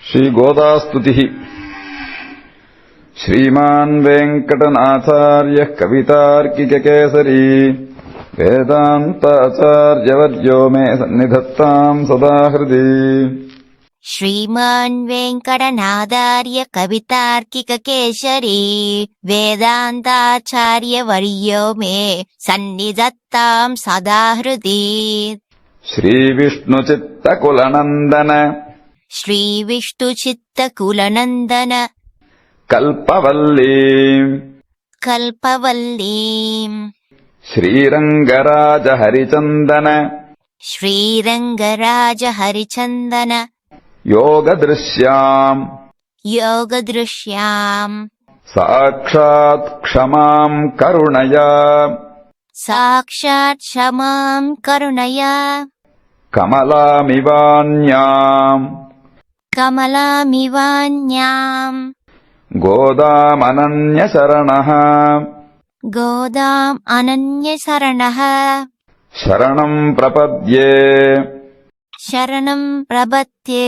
श्रीगोदास्तुतिः। श्रीमान् वेङ्कटनाथार्यः कवितार्किककेसरी वेदान्ताचार्यवर्यो मे सन्निधत्ताम् सदा हृदि। श्रीमान् वेङ्कटनाथार्य कवितार्किककेसरी वेदान्ताचार्यवर्यो मे सन्निधत्ताम् सदा हृदि। श्रीविष्णुचित्तकुलनन्दन श्रीविष्णुचित्तकुलनन्दन कल्पवल्लीम् कल्पवल्लीम् श्रीरङ्गराजहरिचन्दन श्रीरङ्गराजहरिचन्दन योगदृश्याम् योगदृश्याम् साक्षात् क्षमाम् करुणया साक्षात् क्षमाम् करुणया कमलामिवान्याम् कमलामिवान्याम् गोदामनन्यशरणः गोदाम् अनन्यशरणः शरणम् प्रपद्ये शरणम् प्रपद्ये।